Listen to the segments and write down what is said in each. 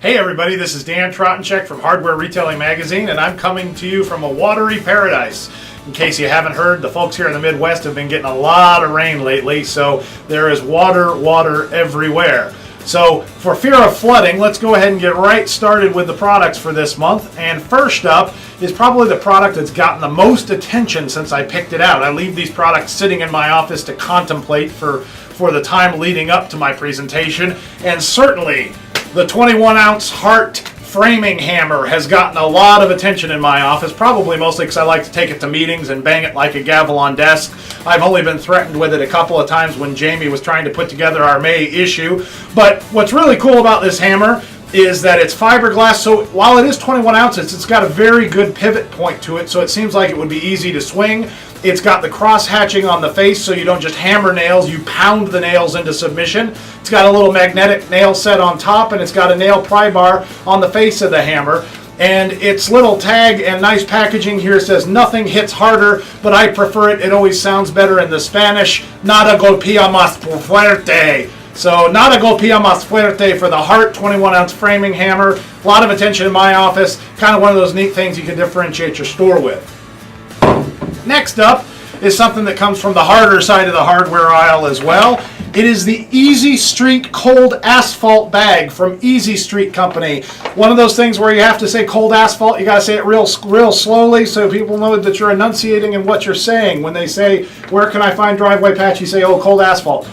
Hey everybody, this is Dan Tratensek from Hardware Retailing Magazine, and I'm coming to you from a watery paradise. In case you haven't heard, the folks here in the Midwest have been getting a lot of rain lately, so there is water everywhere. So for fear of flooding, let's go ahead and get right started with the products for this month. And first up is probably the product that's gotten the most attention since I picked it out. I leave these products sitting in my office to contemplate for the time leading up to my presentation, and certainly the 21-ounce Hart framing hammer has gotten a lot of attention in my office, probably mostly because I like to take it to meetings and bang it like a gavel on desk. I've only been threatened with it a couple of times when Jamie was trying to put together our May issue. But what's really cool about this hammer is that it's fiberglass, so while it is 21 ounces, it's got a very good pivot point to it, so it seems like it would be easy to swing. It's got the cross hatching on the face, so you don't just hammer nails, you pound the nails into submission. It's got a little magnetic nail set on top, and it's got a nail pry bar on the face of the hammer. And its little tag and nice packaging here says nothing hits harder, but I prefer it. It always sounds better in the Spanish. Nada golpea más fuerte. So nada golpea más fuerte for the Hart 21-ounce framing hammer. A lot of attention in my office. Kind of one of those neat things you can differentiate your store with. Next up is something that comes from the harder side of the hardware aisle as well. It is the Easy Street Cold Asphalt Bag from Easy Street Company. One of those things where you have to say cold asphalt, you got to say it real slowly so people know that you're enunciating in what you're saying. When they say, where can I find driveway patch, you say, oh, cold asphalt.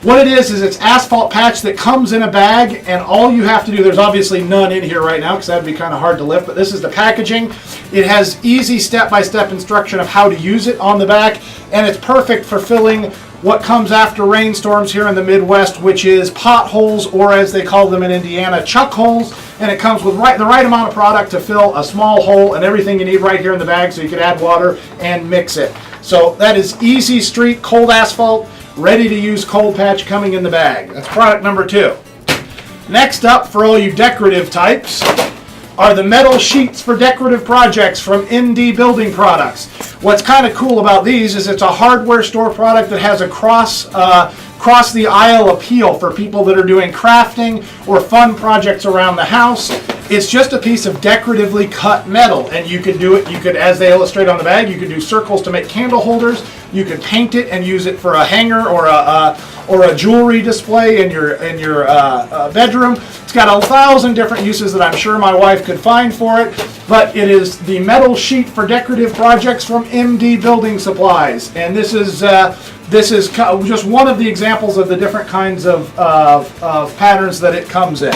What it is it's asphalt patch that comes in a bag, and all you have to do, there's obviously none in here right now because that'd be kind of hard to lift, but this is the packaging. It has easy step-by-step instruction of how to use it on the back, and it's perfect for filling what comes after rainstorms here in the Midwest, which is potholes, or as they call them in Indiana, chuck holes, and it comes with the right amount of product to fill a small hole and everything you need right here in the bag, so you can add water and mix it. So that is Easy Street Cold Asphalt, ready to use cold patch coming in the bag. That's product number 2. Next up, for all you decorative types, are the metal sheets for decorative projects from ND Building Products. What's kind of cool about these is it's a hardware store product that has a cross the aisle appeal for people that are doing crafting or fun projects around the house. It's just a piece of decoratively cut metal, and you could do it. You could, as they illustrate on the bag, you could do circles to make candle holders. You could paint it and use it for a hanger or a jewelry display in your bedroom. It's got 1,000 different uses that I'm sure my wife could find for it. But it is the metal sheet for decorative projects from MD Building Supplies, and this is just one of the examples of the different kinds of patterns that it comes in.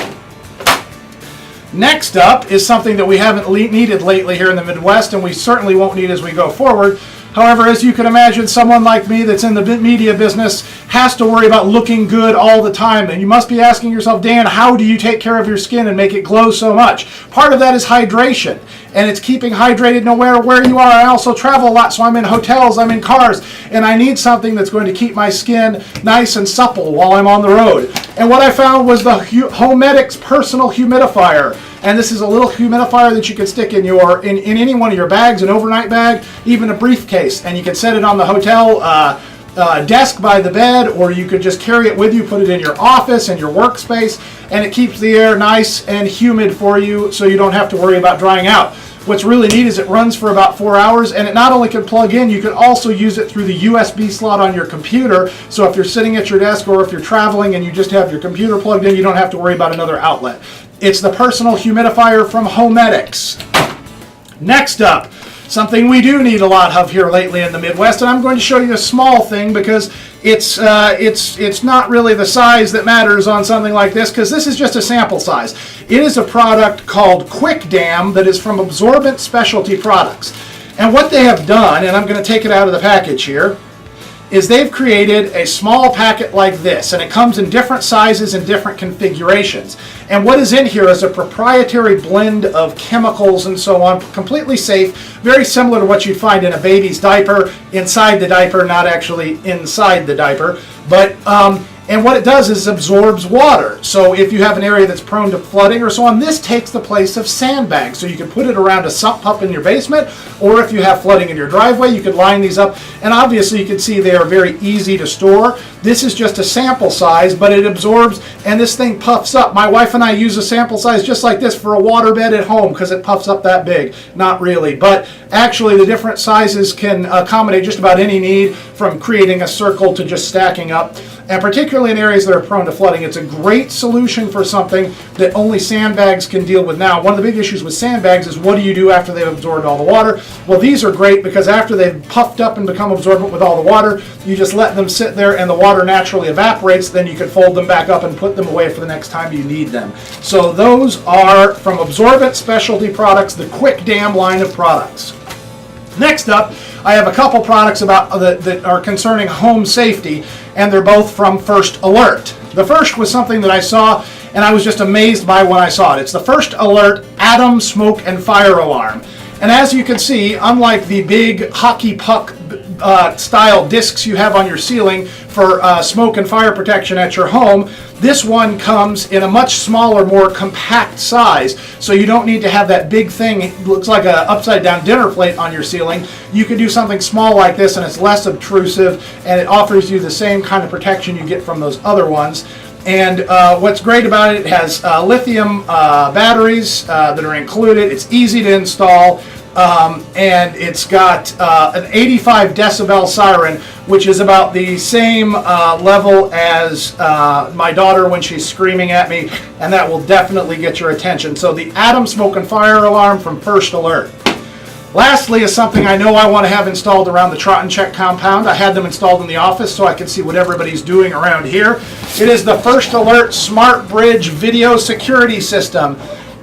Next up is something that we haven't needed lately here in the Midwest, and we certainly won't need as we go forward. However, as you can imagine, someone like me that's in the media business has to worry about looking good all the time. And you must be asking yourself, Dan, how do you take care of your skin and make it glow so much? Part of that is hydration, and it's keeping hydrated no matter where you are. I also travel a lot, so I'm in hotels, I'm in cars, and I need something that's going to keep my skin nice and supple while I'm on the road. And what I found was the Homedics Personal Humidifier. And this is a little humidifier that you can stick in any one of your bags, an overnight bag, even a briefcase. And you can set it on the hotel desk by the bed, or you could just carry it with you, put it in your office and your workspace, and it keeps the air nice and humid for you so you don't have to worry about drying out. What's really neat is it runs for about 4 hours, and it not only can plug in, you can also use it through the USB slot on your computer. So if you're sitting at your desk or if you're traveling and you just have your computer plugged in, you don't have to worry about another outlet. It's the personal humidifier from Homedics. Next up, something we do need a lot of here lately in the Midwest, and I'm going to show you a small thing because it's not really the size that matters on something like this, because this is just a sample size. It is a product called Quick Dam that is from Absorbent Specialty Products. And what they have done, and I'm going to take it out of the package here, is they've created a small packet like this, and it comes in different sizes and different configurations. And what is in here is a proprietary blend of chemicals and so on, completely safe, very similar to what you'd find in a baby's diaper, inside the diaper, not actually inside the diaper. But And what it does is absorbs water. So if you have an area that's prone to flooding or so on, this takes the place of sandbags. So you can put it around a sump pump in your basement, or if you have flooding in your driveway, you could line these up. And obviously you can see they are very easy to store. This is just a sample size, but it absorbs, and this thing puffs up. My wife and I use a sample size just like this for a waterbed at home because it puffs up that big. Not really, but actually the different sizes can accommodate just about any need, from creating a circle to just stacking up. And particularly in areas that are prone to flooding, it's a great solution for something that only sandbags can deal with now. One of the big issues with sandbags is, what do you do after they've absorbed all the water? Well, these are great because after they've puffed up and become absorbent with all the water, you just let them sit there and the water naturally evaporates. Then you can fold them back up and put them away for the next time you need them. So those are from Absorbent Specialty Products, the Quick Dam line of products. Next up, I have a couple products that are concerning home safety, and they're both from First Alert. The first was something that I saw, and I was just amazed by when I saw it. It's the First Alert Atom Smoke and Fire Alarm. And as you can see, unlike the big hockey puck style discs you have on your ceiling for smoke and fire protection at your home, this one comes in a much smaller, more compact size, so you don't need to have that big thing. It looks like an upside down dinner plate on your ceiling. You can do something small like this, and it's less obtrusive, and it offers you the same kind of protection you get from those other ones. And what's great about it, it has lithium batteries that are included. It's easy to install. And it's got an 85 decibel siren, which is about the same level as my daughter when she's screaming at me, and that will definitely get your attention. So the Atom Smoke and Fire Alarm from First Alert. Lastly is something I know I want to have installed around the Tratensek compound. I had them installed in the office so I can see what everybody's doing around here. It is the First Alert Smart Bridge Video Security System.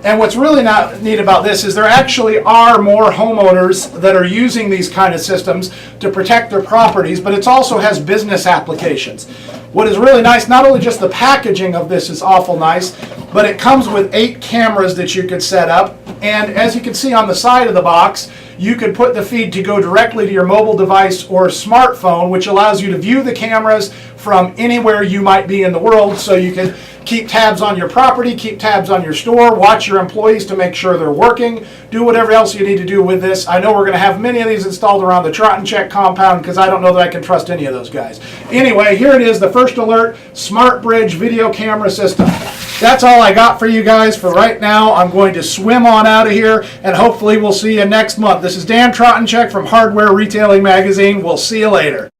And what's really neat about this is there actually are more homeowners that are using these kind of systems to protect their properties, but it also has business applications. What is really nice, not only just the packaging of this is awful nice, but it comes with 8 cameras that you could set up. And as you can see on the side of the box, you could put the feed to go directly to your mobile device or smartphone, which allows you to view the cameras from anywhere you might be in the world. So you can keep tabs on your property, keep tabs on your store, watch your employees to make sure they're working, do whatever else you need to do with this. I know we're going to have many of these installed around the Tratensek compound because I don't know that I can trust any of those guys. Anyway, here it is, the First Alert Smart Bridge Video Camera System. That's all I got for you guys for right now. I'm going to swim on out of here, and hopefully we'll see you next month. This is Dan Tratensek from Hardware Retailing Magazine. We'll see you later.